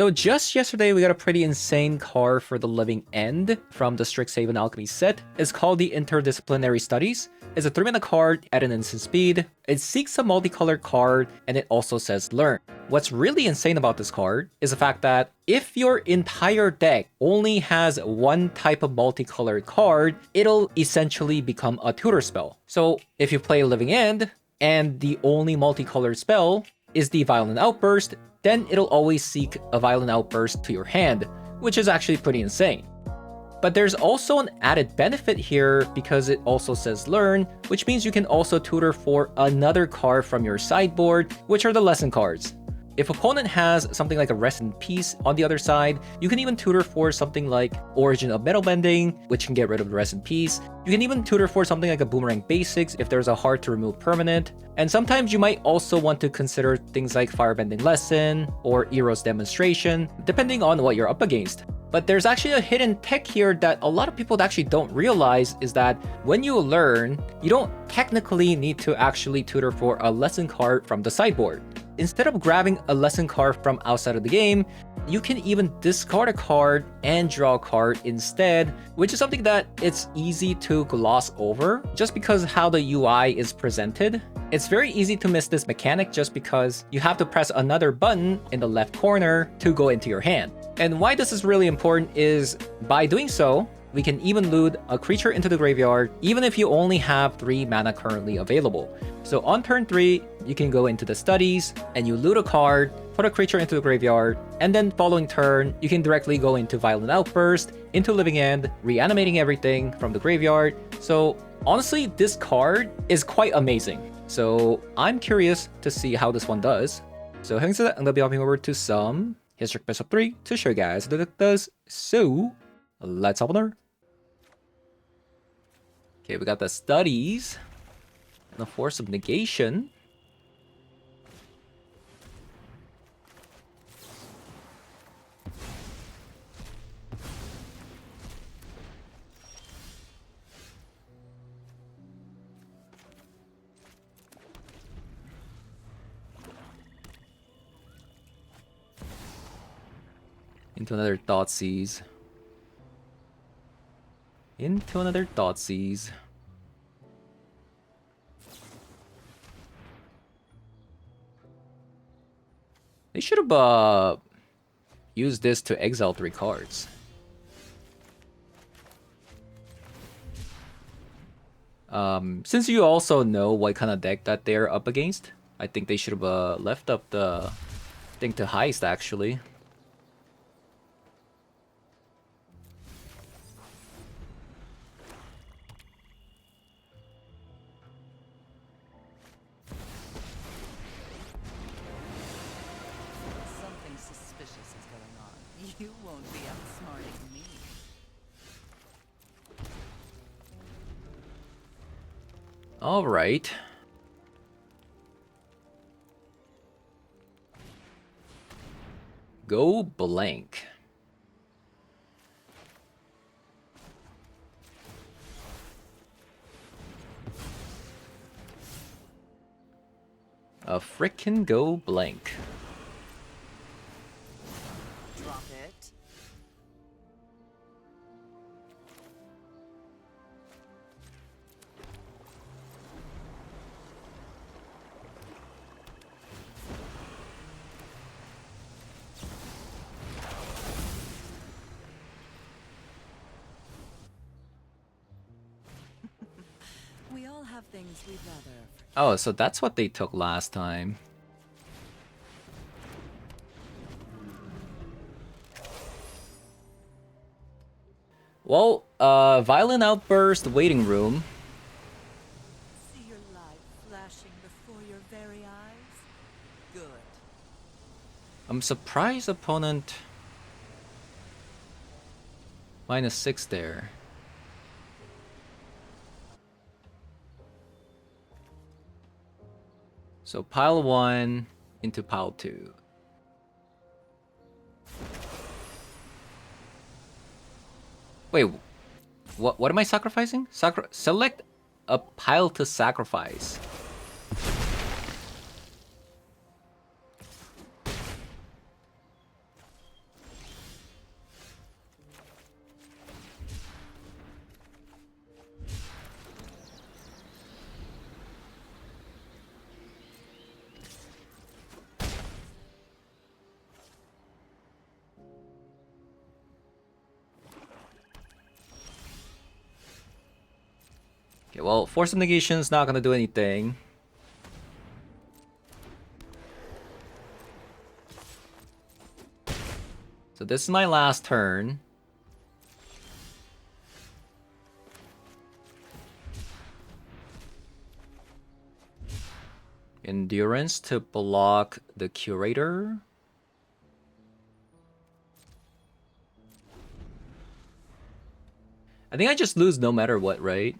So just yesterday, we got a pretty insane card for the Living End from the Strixhaven Alchemy set. It's called the Interdisciplinary Studies. It's a 3-mana card at an instant speed. It seeks a multicolored card, and it also says learn. What's really insane about this card is the fact that if your entire deck only has one type of multicolored card, it'll essentially become a tutor spell. So if you play Living End, and the only multicolored spell is the Violent Outburst, then it'll always seek a Violent Outburst to your hand, which is actually pretty insane. But there's also an added benefit here because it also says learn, which means you can also tutor for another card from your sideboard, which are the lesson cards. If opponent has something like a Rest in Peace on the other side, you can even tutor for something like Origin of Metal Bending, which can get rid of the Rest in Peace. You can even tutor for something like a Boomerang Basics if there's a hard to remove permanent. And sometimes you might also want to consider things like Firebending Lesson or Eros Demonstration, depending on what you're up against. But there's actually a hidden tech here that a lot of people actually don't realize is that when you learn, you don't technically need to actually tutor for a lesson card from the sideboard. Instead of grabbing a lesson card from outside of the game, you can even discard a card and draw a card instead, which is something that it's easy to gloss over just because how the UI is presented. It's very easy to miss this mechanic just because you have to press another button in the left corner to go into your hand. And why this is really important is by doing so, we can even loot a creature into the graveyard even if you only have 3 mana currently available. So on turn 3, you can go into the studies and you loot a card, put a creature into the graveyard, and then following turn, you can directly go into Violent Outburst, into Living End, reanimating everything from the graveyard. So honestly, this card is quite amazing. So I'm curious to see how this one does. So having said that, I'm going to be hopping over to some History Best of 3 to show you guys how the deck does. So let's hop on over. Okay, we got the studies. The Force of Negation. Into another Thoughtseize. Into another Thoughtseize. They should have used this to exile 3 cards. Since you also know what kind of deck that they're up against, I think they should have left up the thing to heist actually. You won't be outsmarting me. All right. Go blank. A frickin' go blank. Drop it. We all have things we'd rather. Oh, so that's what they took last time. Well, Violent Outburst Waiting Room. See your life flashing before your very eyes? Good. I'm surprised opponent -6 there. So pile 1 into pile 2. Wait, what am I sacrificing? Select a pile to sacrifice. Okay, well, Force of Negation's not gonna do anything. So this is my last turn. Endurance to block the Curator. I think I just lose no matter what, right?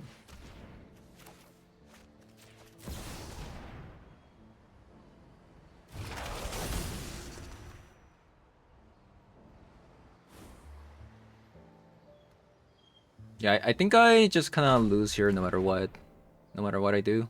Yeah, I think I just kind of lose here no matter what. No matter what I do.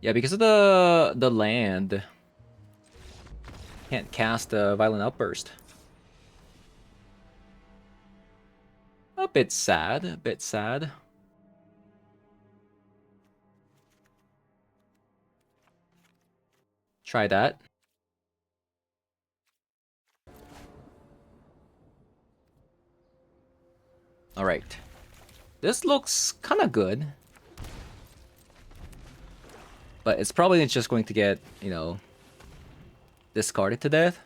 Yeah, because of the land. Can't cast a Violent Outburst. A bit sad, a bit sad. Try that. Alright. This looks kind of good. But it's probably just going to get, you know, discarded to death.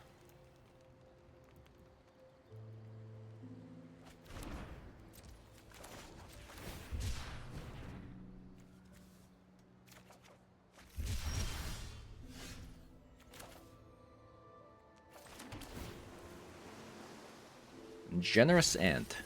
Generous Ant.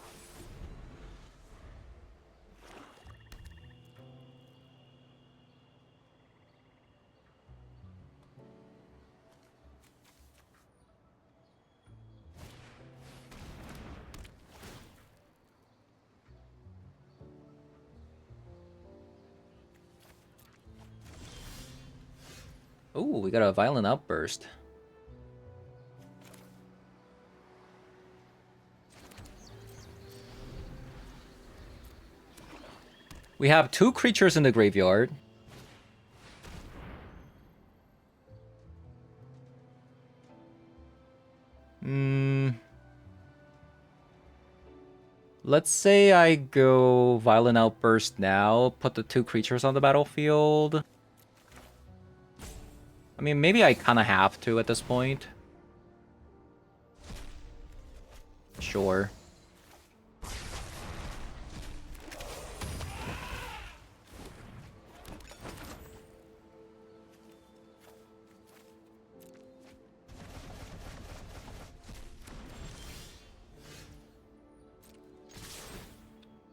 Oh, we got a Violent Outburst. We have 2 creatures in the graveyard. Let's say I go Violent Outburst now, put the 2 creatures on the battlefield. I mean, maybe I kind of have to at this point. Sure.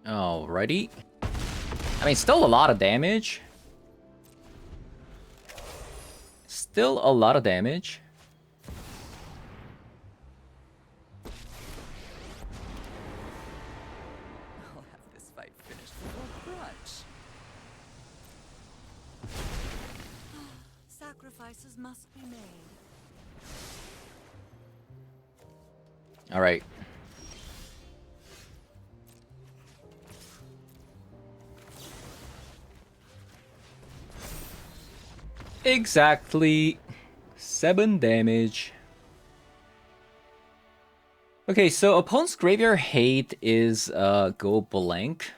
Alrighty. I mean, still a lot of damage. Still a lot of damage. I'll have this fight finished before brunch. Sacrifices must be made. Alright. Exactly 7 damage. Okay, so opponent's graveyard hate is go blank.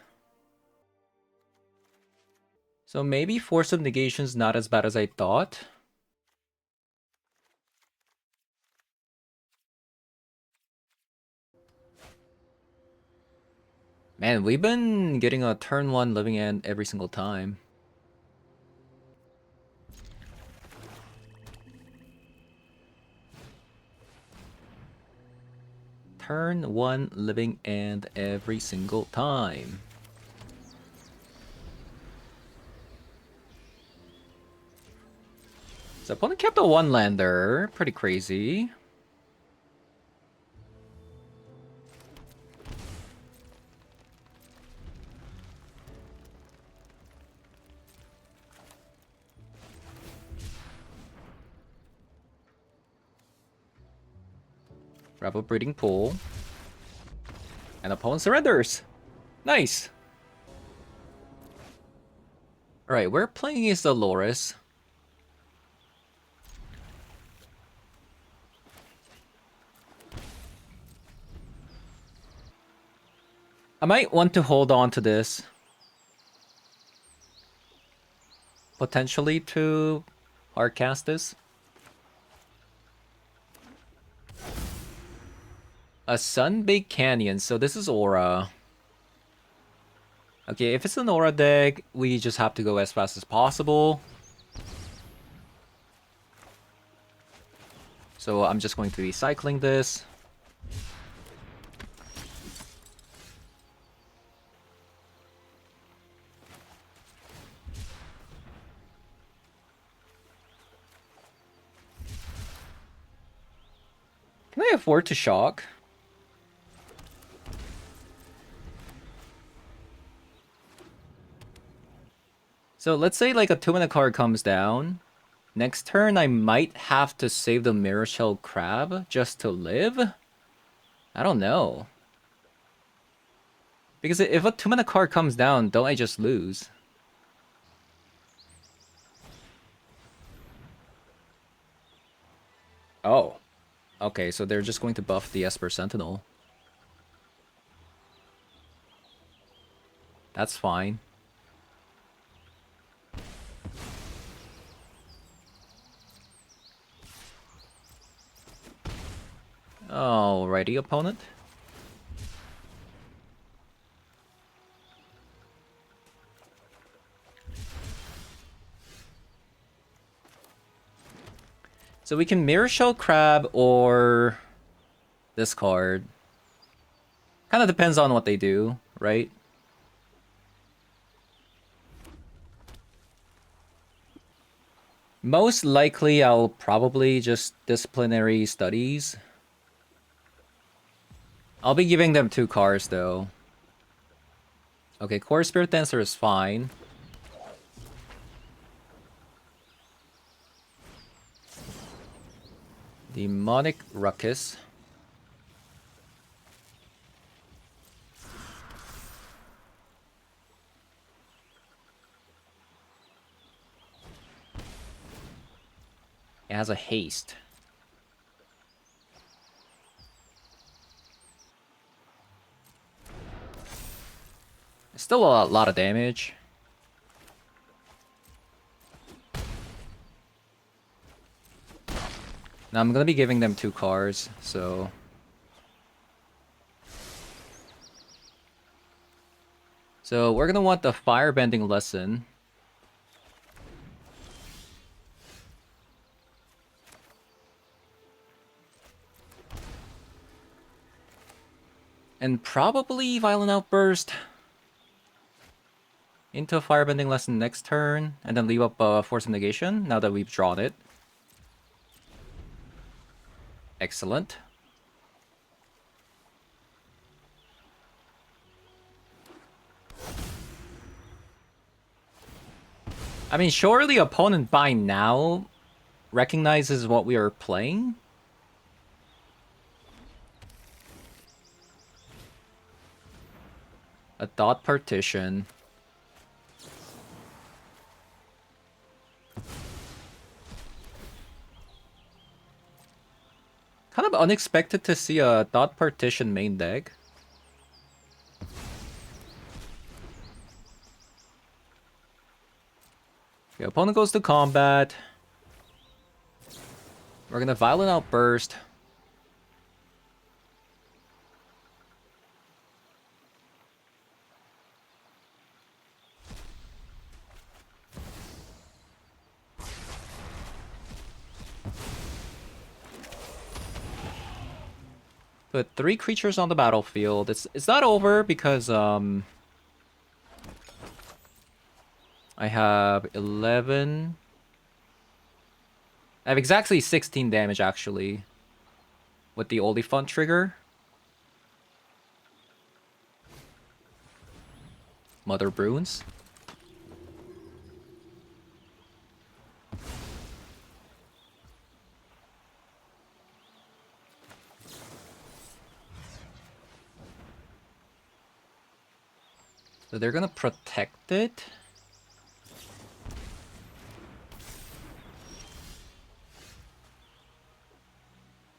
So maybe Force of Negation's not as bad as I thought. Man, we've been getting a turn 1 Living End every single time. Turn 1 Living End every single time. So opponent kept a 1-lander. Pretty crazy. Grab a Breeding Pool. And opponent surrenders. Nice. Alright, we're playing against the Loris. I might want to hold on to this. Potentially to hardcast this. A Sun-Baked Canyon, so this is Aura. Okay, if it's an Aura deck, we just have to go as fast as possible. So I'm just going to be cycling this. Can I afford to shock? So let's say like a 2-mana card comes down. Next turn, I might have to save the Mirror Shell Crab just to live? I don't know. Because if a 2-mana card comes down, don't I just lose? Oh. Okay, so they're just going to buff the Esper Sentinel. That's fine. Alrighty, opponent. So we can Mirror Shell Crab or this card. Kind of depends on what they do, right? Most likely, I'll probably just Disciplinary Studies. I'll be giving them 2 cards, though. Okay, Core Spirit Dancer is fine. Demonic Ruckus. It has a haste. It's still a lot of damage. Now I'm gonna be giving them 2 cards, so... So we're gonna want the Firebending Lesson. And probably Violent Outburst into a Firebending Lesson next turn, and then leave up Force of Negation, now that we've drawn it. Excellent. I mean, surely opponent by now recognizes what we are playing. A dot partition. Kind of unexpected to see a dot partition main deck. Okay, opponent goes to combat. We're gonna Violent Outburst. Put 3 creatures on the battlefield. It's not over because I have 11. I have exactly 16 damage actually with the Oliphant trigger. Mother Bruins. So they're gonna protect it.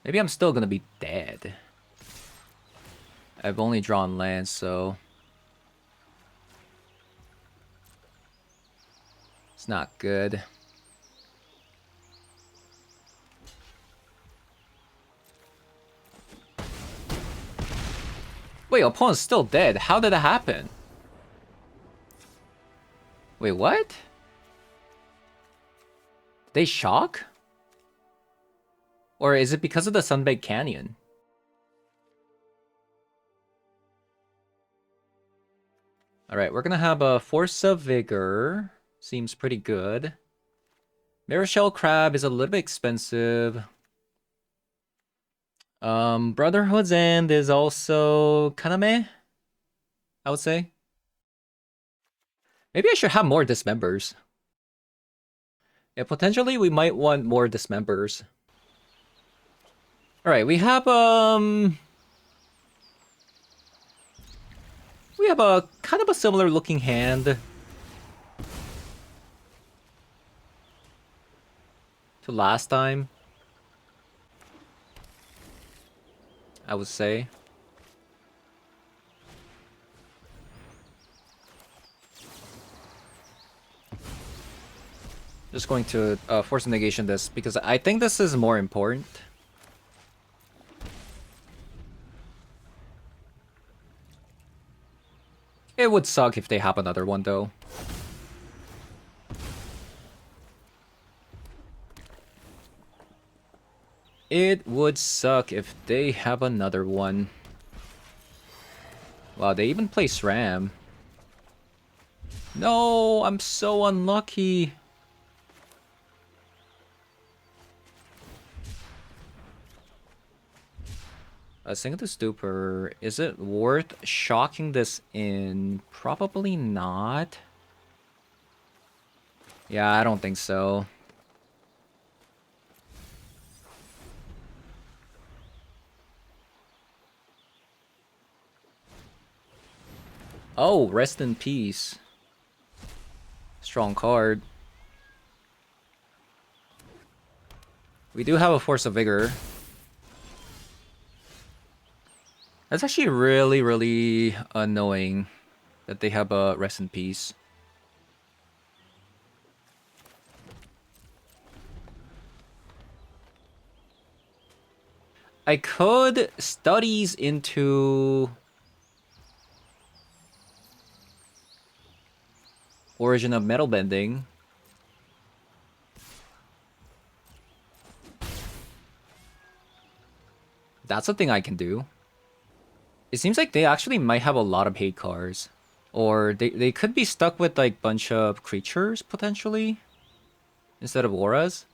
Maybe I'm still gonna be dead. I've only drawn lands, so It's not good. Wait, opponent's still dead. How did that happen? Wait, what? They shock? Or is it because of the Sunbaked Canyon? Alright, we're gonna have a Force of Vigor. Seems pretty good. Mirror Shell Crab is a little bit expensive. Brotherhood's End is also kind of meh, I would say. Maybe I should have more Dismembers. Yeah, potentially we might want more Dismembers. Alright, we have a kind of a similar looking hand to last time, I would say. Just going to force a negation this because I think this is more important. It would suck if they have another one though. It would suck if they have another one. Wow, they even play SRAM. No, I'm so unlucky. Single to Stupor, is it worth shocking this in? Probably not. Yeah, I don't think so. Oh, rest in peace. Strong card. We do have a Force of Vigor. That's actually really, really annoying that they have a rest in peace. I could studies into Origin of Metal Bending. That's a thing I can do. It seems like they actually might have a lot of hate cards. Or they could be stuck with like bunch of creatures potentially instead of auras.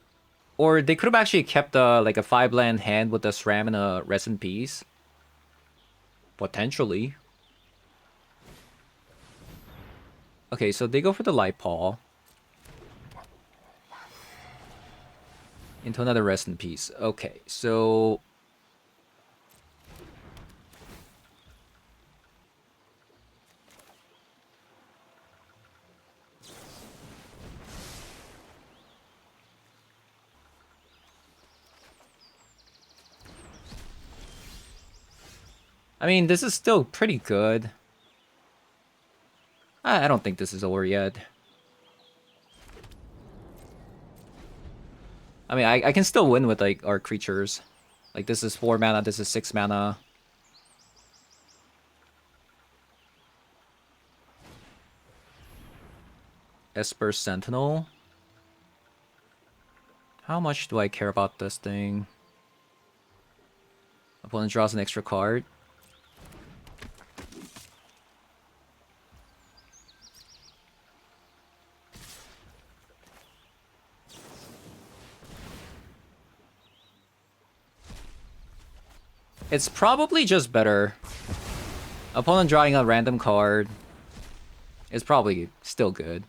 Or they could have actually kept like a 5-land hand with a SRAM and a rest in peace. Potentially. Okay, so they go for the Light Paw. Into another rest in peace. Okay, so I mean, this is still pretty good. I don't think this is over yet. I mean, I can still win with like our creatures. Like this is 4 mana, this is 6 mana. Esper Sentinel. How much do I care about this thing? Opponent draws an extra card. It's probably just better. Opponent drawing a random card is probably still good.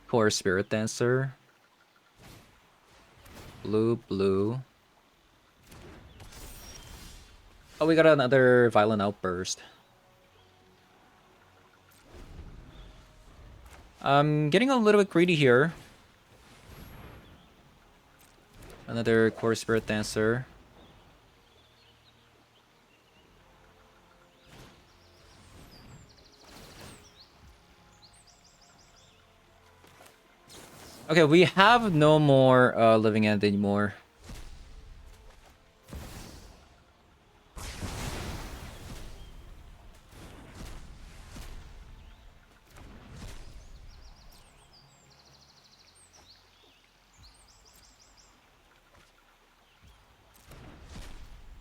Core Spirit Dancer. Blue, blue. Oh, we got another Violent Outburst. I'm getting a little bit greedy here. Another Core Spirit Dancer. Okay, we have no more living end anymore.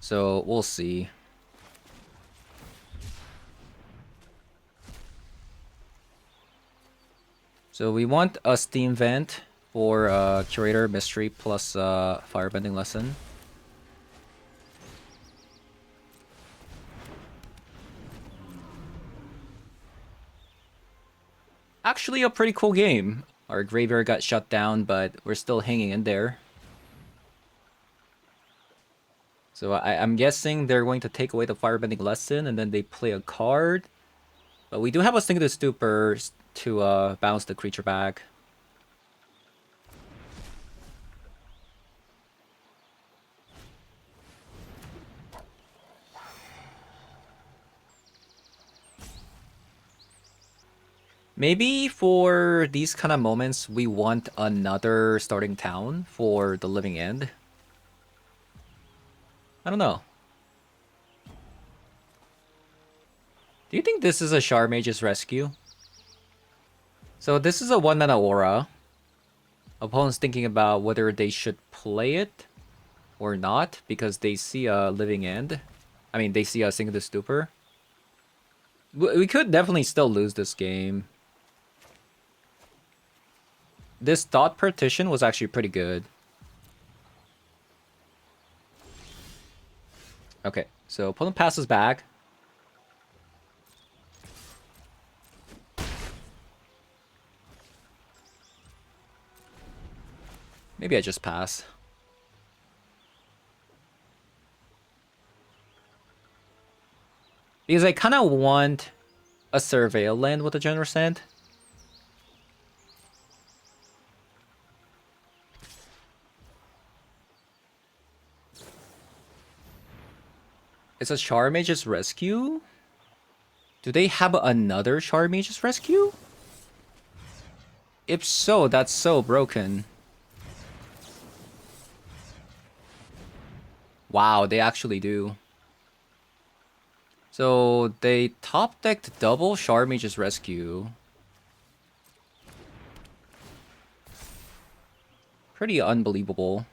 So we'll see. So we want a steam vent for curator mystery plus firebending lesson. Actually a pretty cool game. Our graveyard got shut down, but we're still hanging in there. So I'm guessing they're going to take away the firebending lesson and then they play a card. But we do have a Sting the Stupor to bounce the creature back. Maybe for these kind of moments, we want another starting town for the living end. I don't know. Do you think this is a Charmage's Rescue? So this is a 1-mana aura. Opponents thinking about whether they should play it or not because they see a living end. I mean, they see a Sing the Stupor. We could definitely still lose this game. This Thought Partition was actually pretty good. Okay, so opponent passes back. Maybe I just pass. Because I kind of want a Surveil land with a Generous Hand. It's a Charmage's Rescue? Do they have another Charmage's Rescue? If so, that's so broken. Wow, they actually do. So they top decked double Charmage's Rescue. Pretty unbelievable,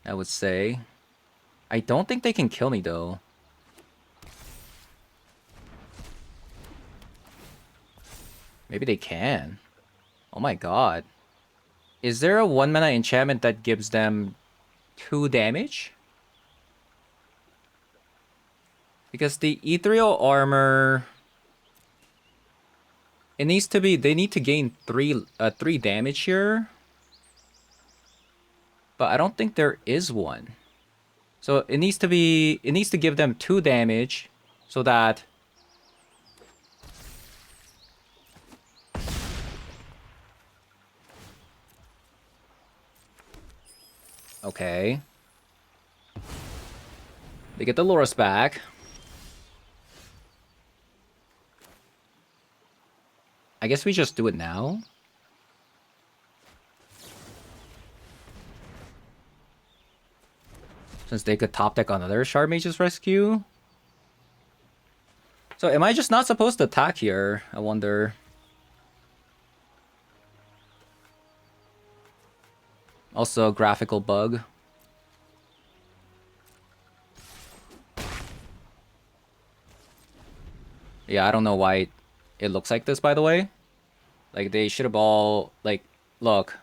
I would say. I don't think they can kill me though. Maybe they can. Oh my god. Is there a 1-mana enchantment that gives them 2 damage? Because the Ethereal Armor... It needs to be... They need to gain 3 damage here. But I don't think there is one. So it needs to be... It needs to give them 2 damage. So that... Okay. They get the Loras back. I guess we just do it now. Since they could top deck another Charmage's Rescue. So am I just not supposed to attack here? I wonder. Also a graphical bug. Yeah, I don't know why it looks like this, by the way. Like, they should have all... Like, look.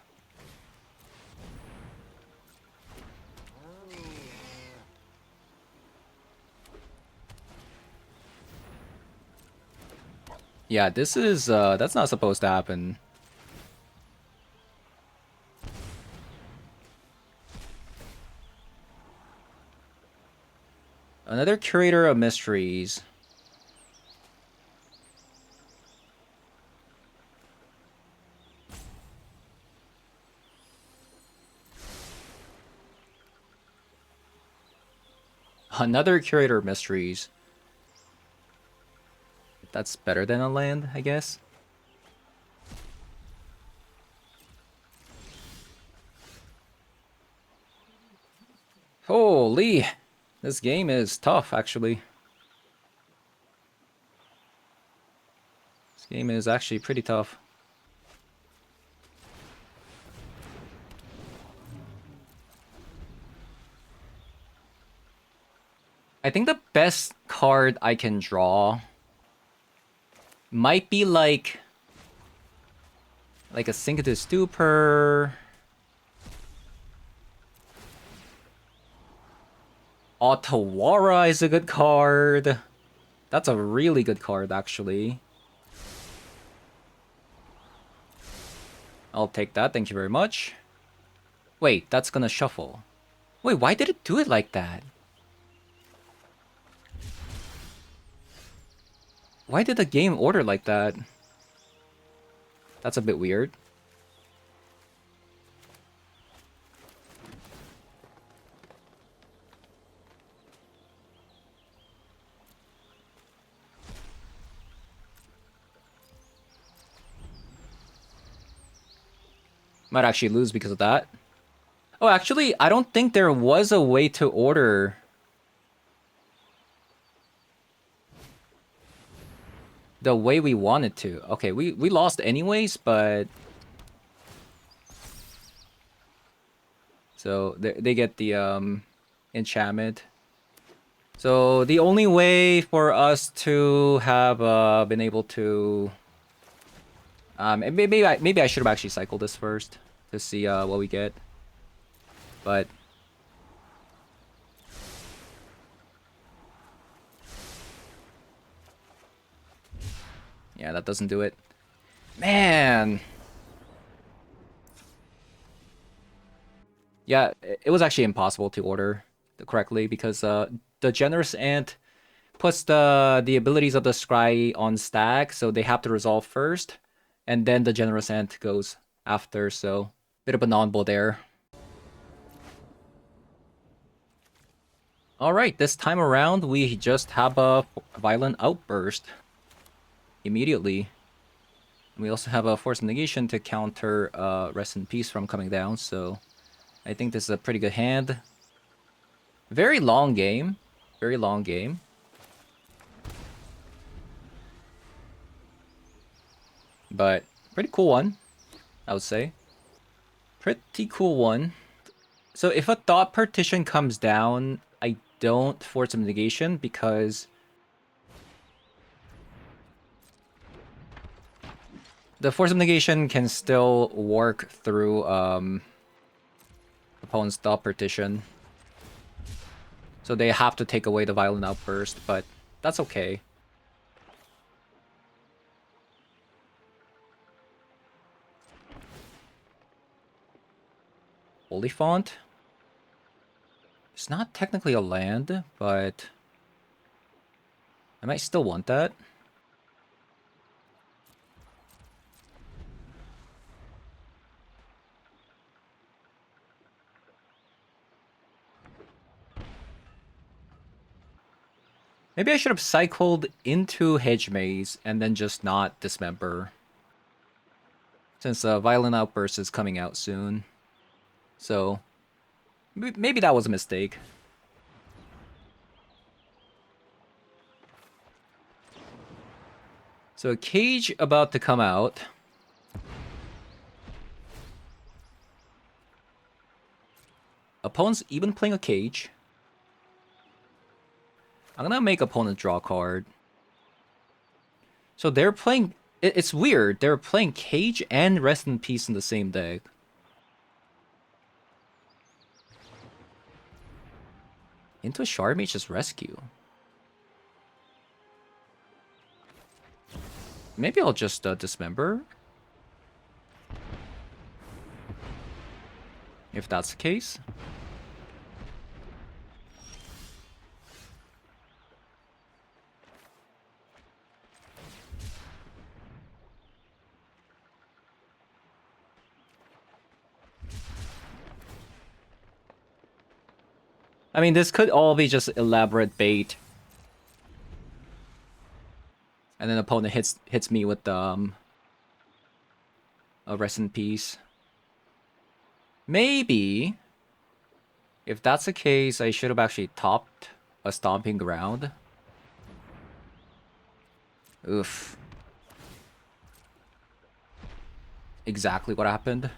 Yeah, this is... that's not supposed to happen. Another Curator of Mysteries. Another Curator of Mysteries. That's better than a land, I guess. Golly, this game is tough, actually. This game is actually pretty tough. I think the best card I can draw might be like a Sync to Stupor. Otawara is a good card. That's a really good card, actually. I'll take that, thank you very much. Wait, that's gonna shuffle. Wait, why did it do it like that? Why did the game order like that? That's a bit weird. Might actually lose because of that. Oh, actually, I don't think there was a way to order. The way we wanted to. Okay, we lost anyways, but... So, they get the, enchantment. So, the only way for us to have, been able to... maybe I should have actually cycled this first to see, what we get. But... yeah, that doesn't do it. Man! Yeah, it was actually impossible to order correctly because the Generous Ant puts the abilities of the Scry on stack, so they have to resolve first, and then the Generous Ant goes after, so bit of a non-bull there. Alright, this time around we just have a Violent Outburst immediately. And we also have a Force of Negation to counter Rest in Peace from coming down, so I think this is a pretty good hand. Very long game. Very long game. But pretty cool one, I would say. Pretty cool one. So if a Thought Partition comes down, I don't Force of Negation because the Force of Negation can still work through opponent's Thought Partition. So they have to take away the Violent Outburst, but that's okay. Oliphant? It's not technically a land, but I might still want that. Maybe I should have cycled into Hedge Maze and then just not Dismember. Since Violent Outburst is coming out soon. So, maybe that was a mistake. So, a Cage about to come out. Opponent's even playing a Cage. I'm gonna make opponent draw a card. So they're playing... It's weird. They're playing Cage and Rest in Peace in the same deck. Into a Shard Mage's Rescue. Maybe I'll just Dismember. If that's the case. I mean, this could all be just elaborate bait. And then opponent hits me with a Rest in Peace. Maybe If that's the case, I should have actually topped a Stomping Ground. Oof. Exactly what happened.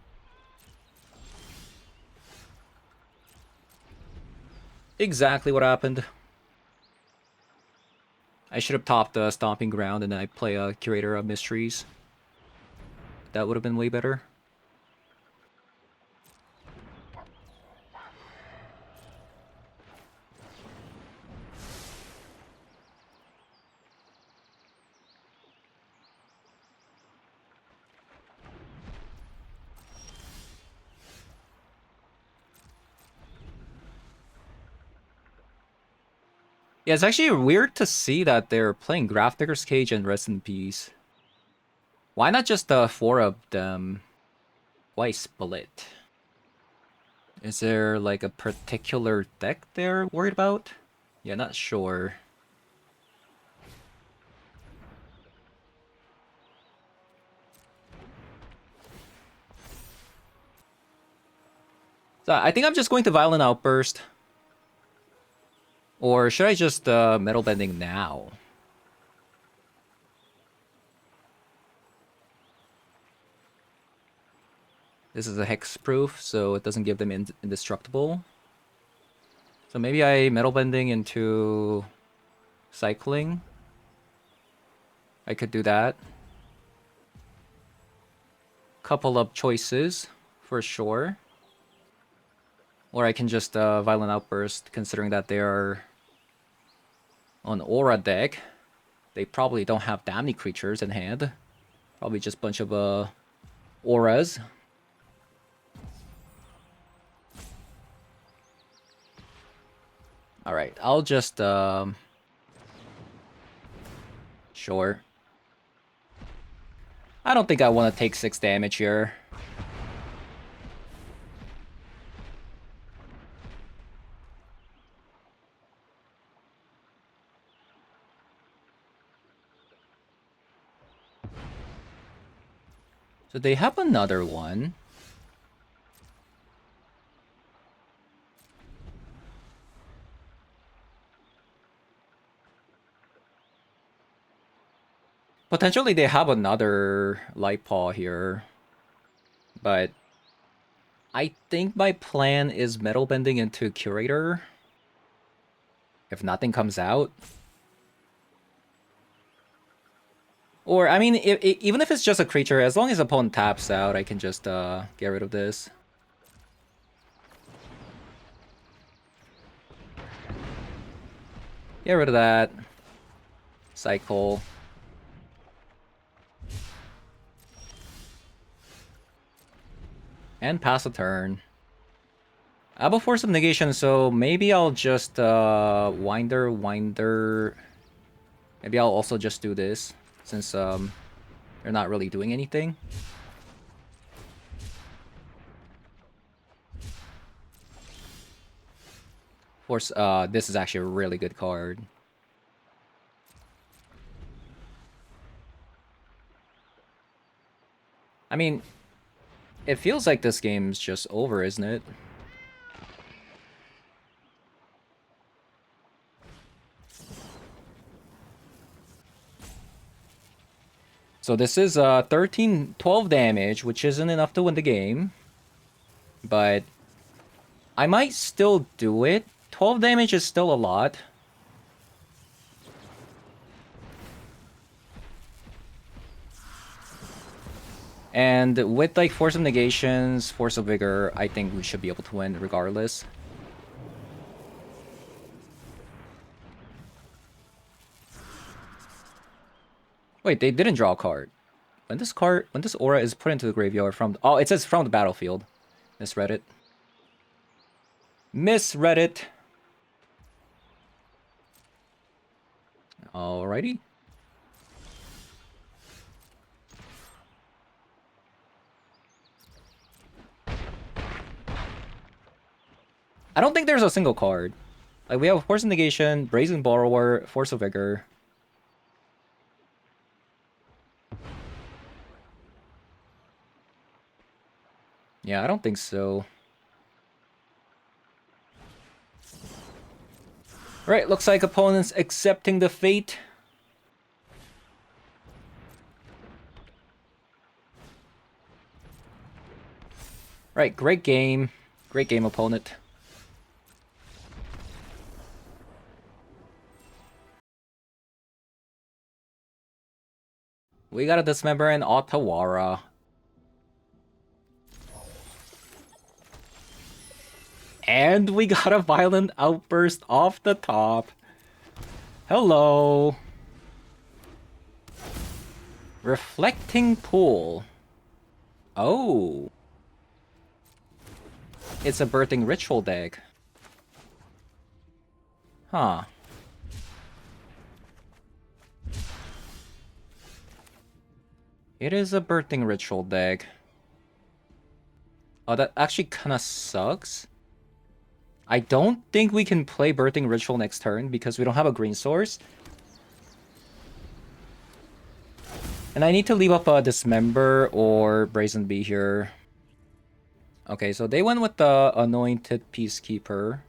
Exactly what happened. I should have topped the Stomping Ground and then I play a Curator of Mysteries. That would have been way better. Yeah, it's actually weird to see that they're playing Grafdigger's Cage and Rest in Peace. Why not just the 4 of them? Why split? Is there like a particular deck they're worried about? Yeah, not sure. So I think I'm just going to Violent Outburst. Or should I just Metal Bending now? This is a hexproof, so it doesn't give them indestructible. So maybe I Metal Bending into Cycling. I could do that. Couple of choices, for sure. Or I can just Violent Outburst, considering that they are on Aura deck. They probably don't have that many creatures in hand. Probably just a bunch of auras. Alright, I'll just... Sure. I don't think I want to take 6 damage here. So they have another one. Potentially they have another Light Paw here. But I think my plan is Metal Bending into Curator. If nothing comes out. Or, I mean, even if it's just a creature, as long as opponent taps out, I can just get rid of this. Get rid of that. Cycle. And pass a turn. I have a Force of Negation, so maybe I'll just Winder. Maybe I'll also just do this, since they're not really doing anything. Force, this is actually a really good card. I mean, it feels like this game's just over, isn't it? So this is 12 damage, which isn't enough to win the game. But I might still do it. 12 damage is still a lot. And with like Force of Negations, Force of Vigor, I think we should be able to win regardless. Wait, they didn't draw a card. When this aura is put into the graveyard from... Oh, it says from the battlefield. Misread it. Misread it. Alrighty. I don't think there's a single card. Like, we have Force of Negation, Brazen Borrower, Force of Vigor. Yeah, I don't think so. Right, looks like opponents accepting the fate. Right, great game. Great game, opponent. We got a Dismember and Otawara. And we got a Violent Outburst off the top. Hello. Reflecting Pool. Oh. It's a Birthing Ritual deck. Huh. It is a Birthing Ritual deck. Oh, that actually kind of sucks. I don't think we can play Birthing Ritual next turn because we don't have a green source. And I need to leave up a Dismember or Brazen Bee here. Okay, so they went with the Anointed Peacekeeper.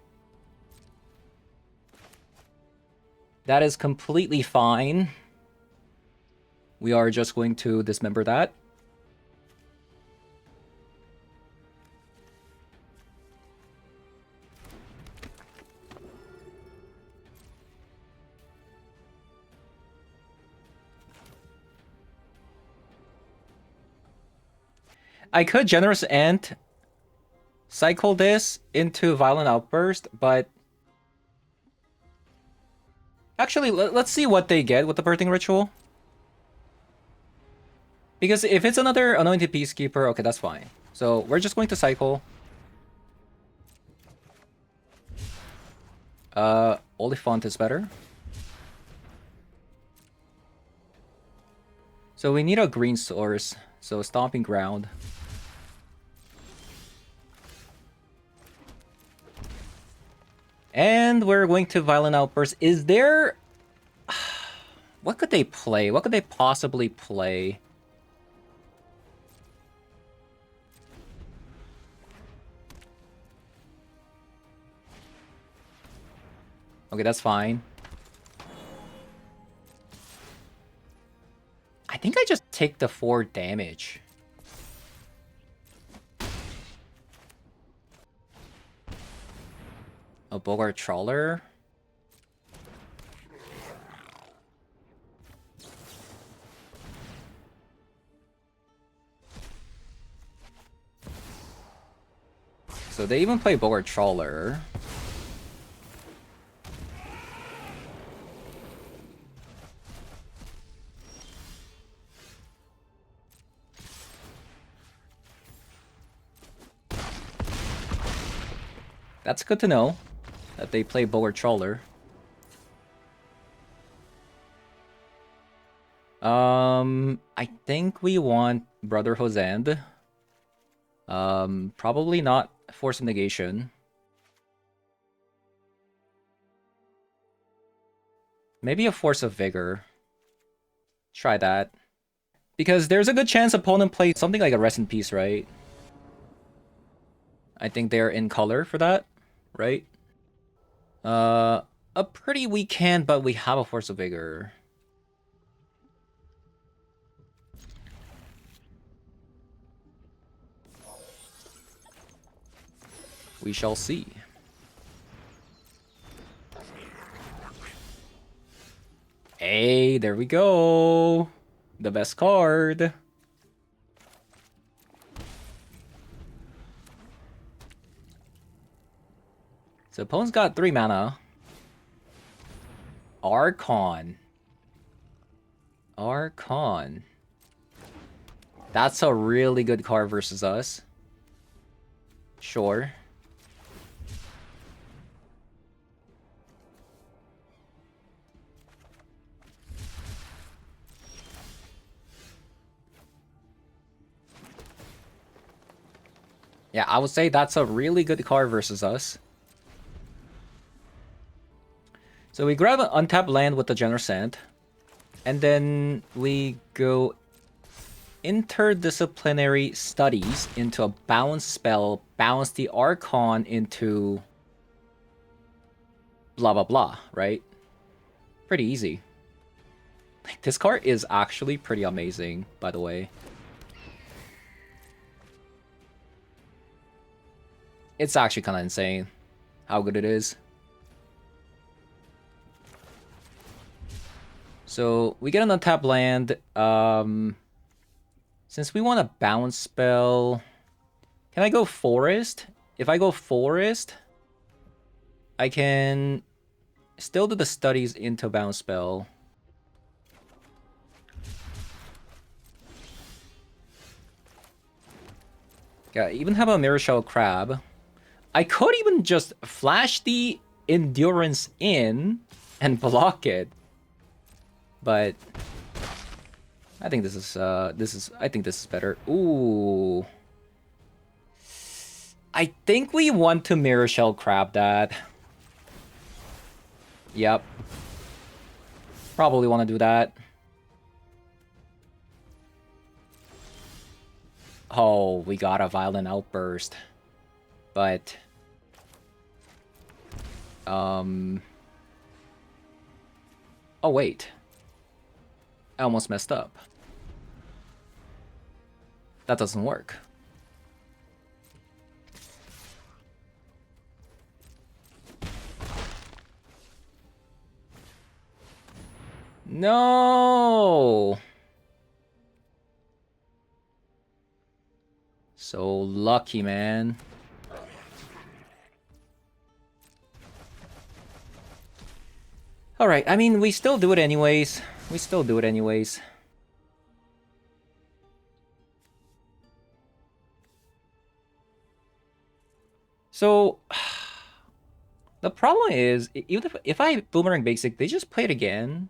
That is completely fine. We are just going to Dismember that. I could Generous Ant cycle this into Violent Outburst, but actually, let's see what they get with the Birthing Ritual. Because if it's another Anointed Peacekeeper, okay, that's fine. So we're just going to cycle. Oliphant is better. So we need a green source. So Stomping Ground. And we're going to Violent Outburst. Is there... What could they play? What could they possibly play? Okay, that's fine. I think I just take the 4 damage. A Bogart Trawler. So they even play Bogart Trawler. That's good to know that they play Bogart Trawler. I think we want Brotherhood's End. Probably not Force of Negation. Maybe a Force of Vigor. Try that. Because there's a good chance opponent plays something like a Rest in Peace, right? I think they're in color for that, right? A pretty weak hand, but we have a Force of Vigor. We shall see. Hey, there we go. The best card. So opponent's got 3 mana. Archon. Archon. That's a really good card versus us. Sure. Yeah, I would say that's a really good card versus us. So we grab an untapped land with the Generous Ant. And then we go Interdisciplinary Studies into a bounce spell, bounce the Archon into blah blah blah, right? Pretty easy. Like, this card is actually pretty amazing, by the way. It's actually kind of insane how good it is. So we get an untap land. Since we want a bounce spell, can I go forest? If I go forest, I can still do the studies into bounce spell. Yeah, even have a Mirror Shell Crab. I could even just flash the Endurance in and block it. But I think this is I think this is better. Ooh. I think we want to Mirror Shell Crab that. Yep. Probably want to do that. Oh, we got a Violent Outburst. But oh wait. I almost messed up. That doesn't work. No. So lucky, man. Alright, I mean, we still do it anyways. We still do it anyways. So, the problem is, even if I Boomerang Basic, they just play it again.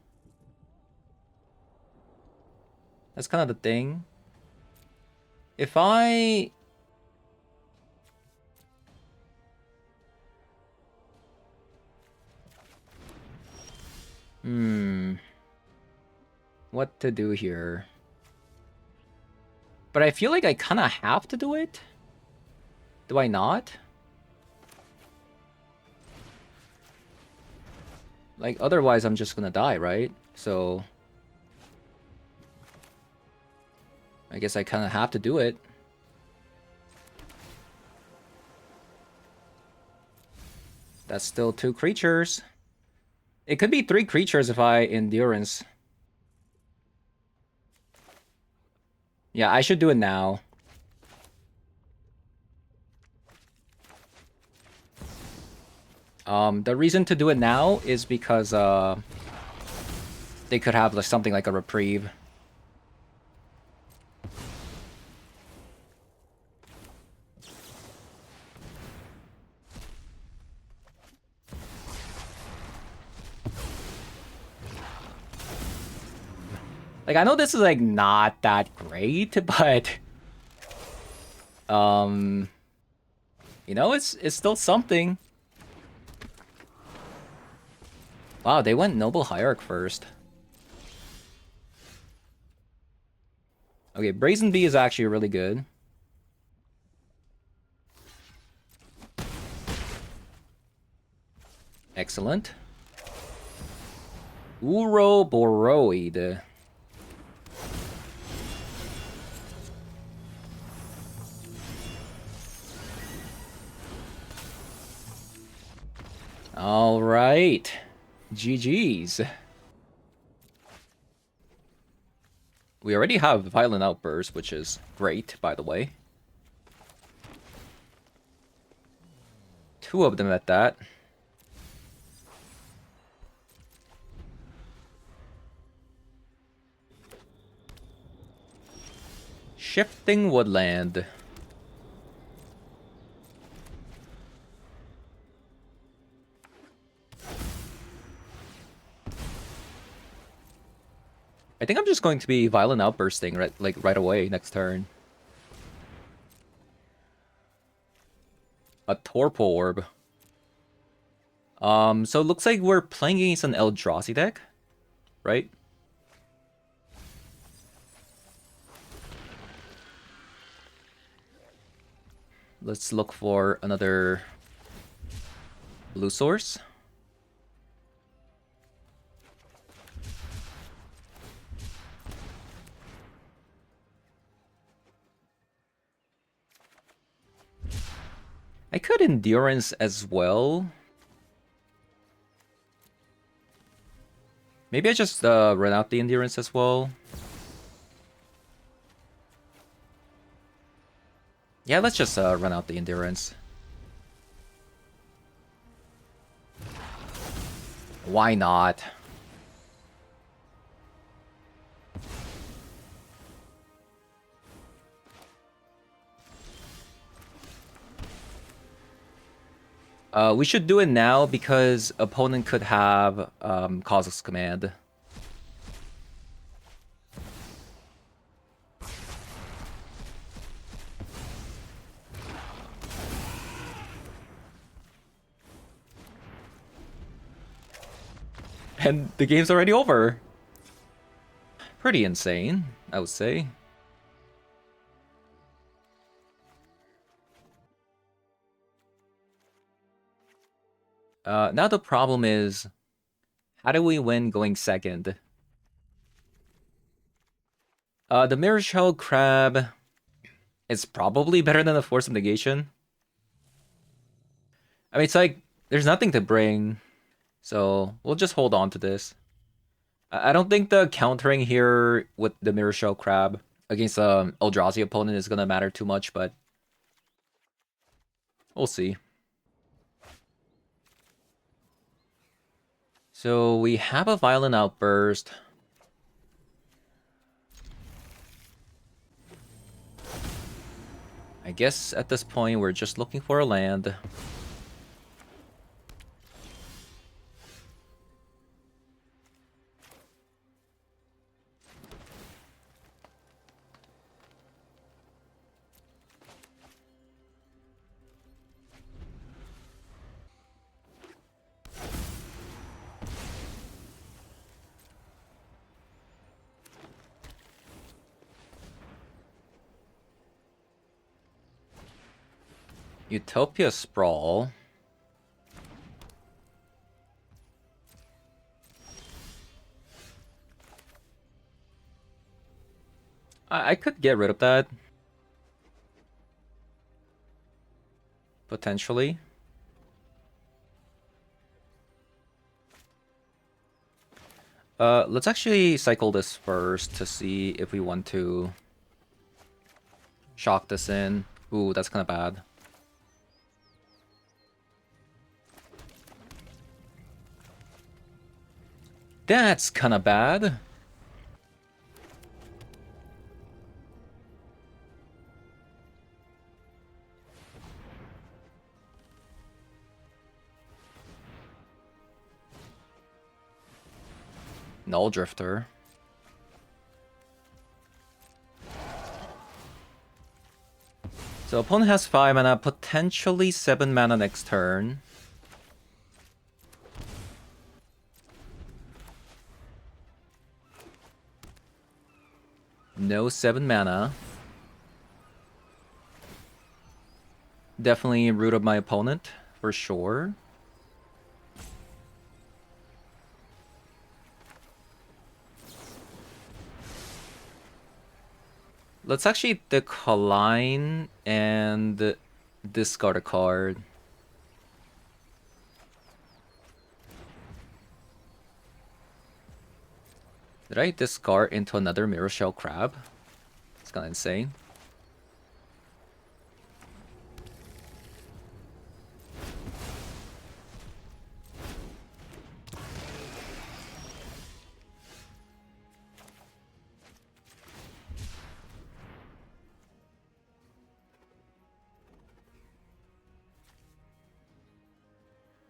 That's kind of the thing. If I... What to do here? But I feel like I kind of have to do it. Do I not? Like, otherwise I'm just gonna die, right? So... I guess I kind of have to do it. That's still 2 creatures. It could be 3 creatures if I Endurance. Yeah, I should do it now. The reason to do it now is because they could have like, something like a reprieve. Like, I know this is like not that great, but you know, it's still something. Wow, they went Noble Hierarch first. Okay, Brazen Bee is actually really good. Excellent. Uroboroid. All right. GG's. We already have Violent Outburst, which is great, by the way. 2 of them at that. Shifting Woodland. I think I'm just going to be Violent Outbursting right away next turn. A Torpor Orb. So it looks like we're playing against an Eldrazi deck, right? Let's look for another blue source. I could Endurance as well. Maybe I just run out the Endurance as well. Yeah, let's just run out the Endurance. Why not? We should do it now because opponent could have Cosmos Command. And the game's already over. Pretty insane, I would say. Now the problem is, how do we win going second? The Mirror Shell Crab is probably better than the Force of Negation. I mean, it's like, there's nothing to bring, so we'll just hold on to this. I don't think the countering here with the Mirror Shell Crab against an Eldrazi opponent is gonna matter too much, but we'll see. So we have a Violent Outburst. I guess at this point we're just looking for a land. Utopia Sprawl. I could get rid of that. Potentially. Let's actually cycle this first to see if we want to shock this in. Ooh, that's kind of bad. That's kind of bad. Null Drifter. So opponent has 5 mana, potentially 7 mana next turn. No 7 mana. Definitely root of my opponent, for sure. Let's actually decline and discard a card. Did I discard into another Mirror Shell Crab? It's kind of insane.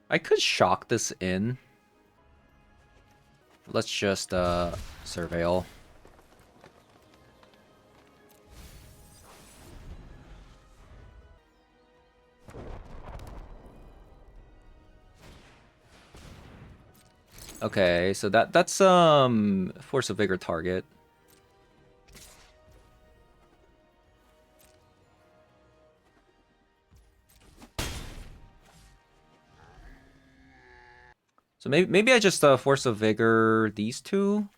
I could shock this in. Let's just surveil. Okay, so that's Force of Vigor target. So maybe I just Force of Vigor these two.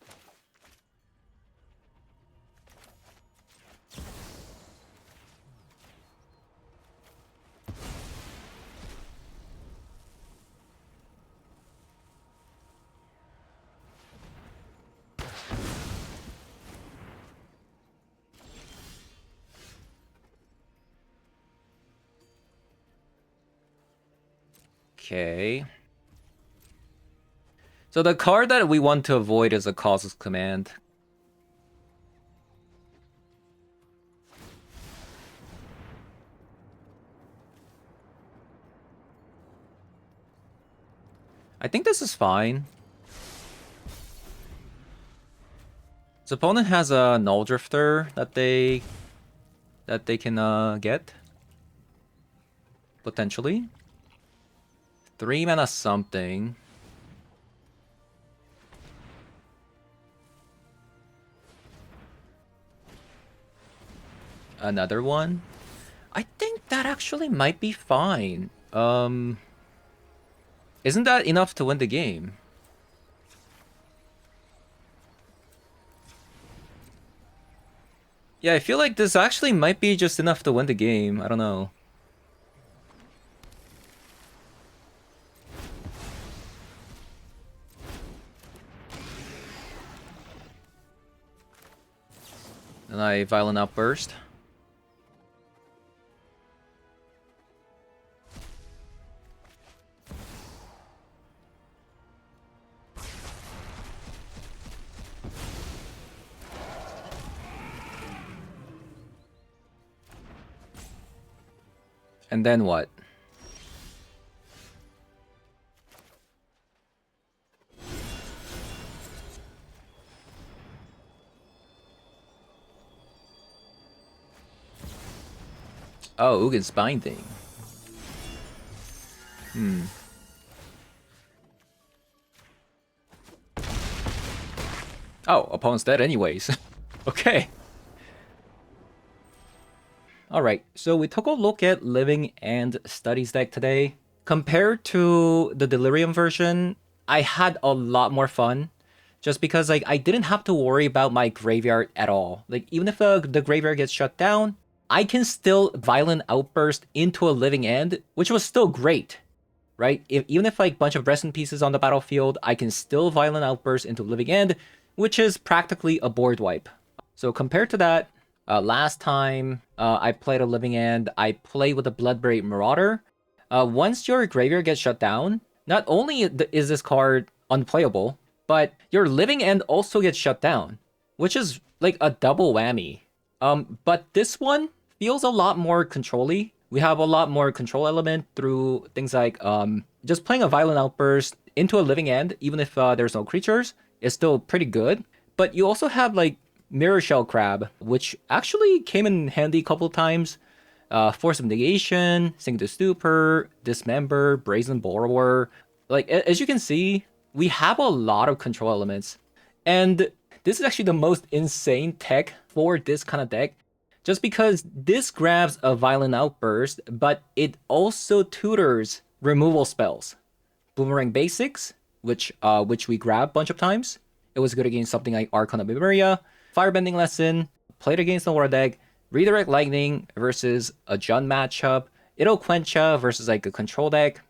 Okay. So the card that we want to avoid is a Causeless Command. I think this is fine. His opponent has a Null Drifter that they can get. Potentially. 3 mana something. Another one. I think that actually might be fine. Isn't that enough to win the game? Yeah, I feel like this actually might be just enough to win the game. I don't know. And I Violent Outburst. And then what? Oh, Ugin's Binding. Oh, opponent's dead anyways. Okay. Alright, so we took a look at Living and Studies deck today. Compared to the Delirium version, I had a lot more fun. Just because like I didn't have to worry about my graveyard at all. Like even if the graveyard gets shut down, I can still Violent Outburst into a Living End, which was still great. Right? Even if like a bunch of Rest in Pieces on the battlefield, I can still Violent Outburst into Living End, which is practically a board wipe. So compared to that, last time I played a Living End, I played with a Bloodbraid Marauder. Once your graveyard gets shut down, not only is this card unplayable, but your Living End also gets shut down, which is like a double whammy. But this one feels a lot more control-y. We have a lot more control element through things like just playing a Violent Outburst into a Living End, even if there's no creatures, is still pretty good. But you also have like Mirror Shell Crab, which actually came in handy a couple times. Force of Negation, Sink to Stupor, Dismember, Brazen Borrower. Like, as you can see, we have a lot of control elements. And this is actually the most insane tech for this kind of deck. Just because this grabs a Violent Outburst, but it also tutors removal spells. Boomerang Basics, which we grab a bunch of times. It was good against something like Archon of Memoria. Firebending Lesson, played against the War deck. Redirect Lightning versus a Jund matchup. It'll Quencha versus like a control deck.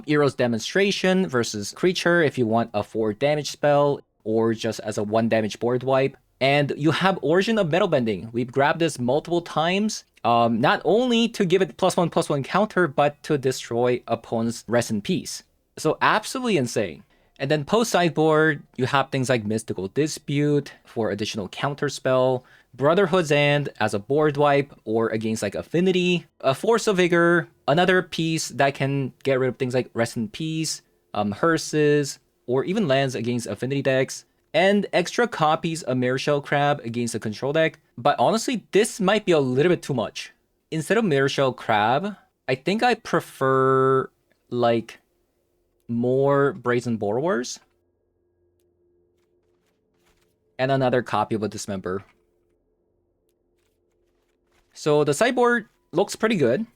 Eros Demonstration versus creature if you want a 4 damage spell or just as a 1 damage board wipe. And you have Origin of Metal Bending. We've grabbed this multiple times, not only to give it +1/+1 counter, but to destroy opponent's Rest in Peace. So absolutely insane. And then post sideboard, you have things like Mystical Dispute for additional counter spell, Brotherhood's End as a board wipe or against like Affinity, a Force of Vigor, another piece that can get rid of things like Rest in Peace, Hearses, or even lands against Affinity decks, and extra copies of Mirror Shell Crab against a control deck. But honestly, this might be a little bit too much. Instead of Mirror Shell Crab, I think I prefer like more Brazen Borrowers and another copy of a Dismember. So the sideboard looks pretty good.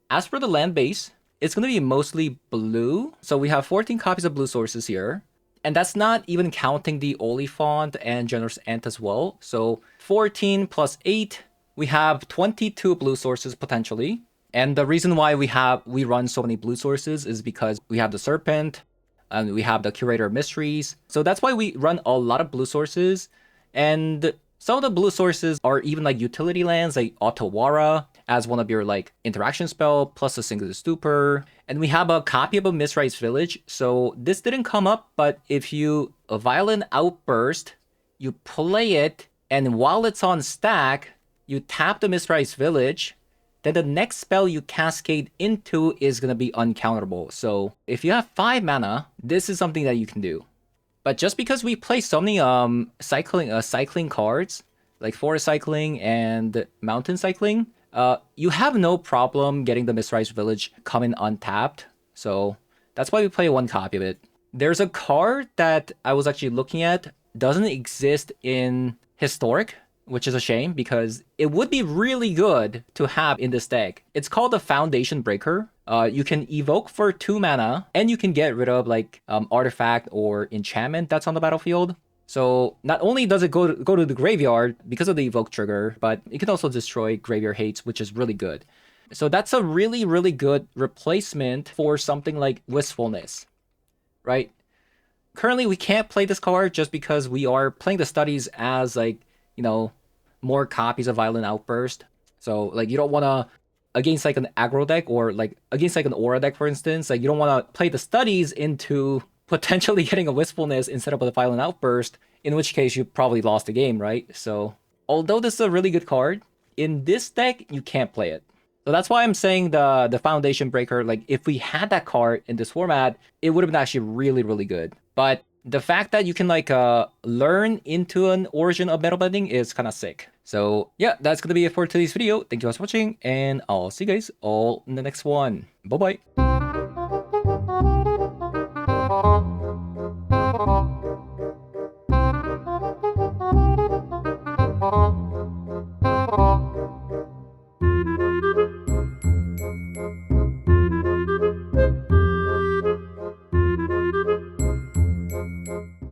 As for the land base, it's going to be mostly blue. So we have 14 copies of blue sources here. And that's not even counting the Oliphant and Generous Ant as well. So 14 plus 8, we have 22 blue sources potentially. And the reason why we run so many blue sources is because we have the Serpent, and we have the Curator of Mysteries. So that's why we run a lot of blue sources. And some of the blue sources are even like utility lands like Otawara. as one of your like interaction spell plus a single stupor. And we have a copy of a Misrise Village. So this didn't come up, but if you a Violent Outburst, you play it, and while it's on stack, you tap the Misrise Village, then the next spell you cascade into is going to be uncounterable. So if you have 5 mana, this is something that you can do. But just because we play so many cycling cards, like Forest Cycling and Mountain Cycling, you have no problem getting the Misrise Village coming untapped. So that's why we play 1 copy of it. There's a card that I was actually looking at, doesn't exist in Historic, which is a shame because it would be really good to have in this deck. It's called the Foundation Breaker. You can evoke for 2 mana, and you can get rid of like artifact or enchantment that's on the battlefield. So not only does it go to the graveyard because of the evoke trigger, but it can also destroy graveyard hates, which is really good. So that's a really, really good replacement for something like Wistfulness, right? Currently, we can't play this card just because we are playing the studies as like, you know, more copies of Violent Outburst. So like you don't want to, against like an aggro deck or like against like an aura deck, for instance, like you don't want to play the studies into potentially getting a Wistfulness instead of a Violent Outburst, in which case you probably lost the game, right? So although this is a really good card, in this deck, you can't play it. So that's why I'm saying the Foundation Breaker, like if we had that card in this format, it would have been actually really, really good. But the fact that you can like learn into an origin of metal bending is kind of sick. So yeah, that's gonna be it for today's video. Thank you guys for watching, and I'll see you guys all in the next one. Bye bye.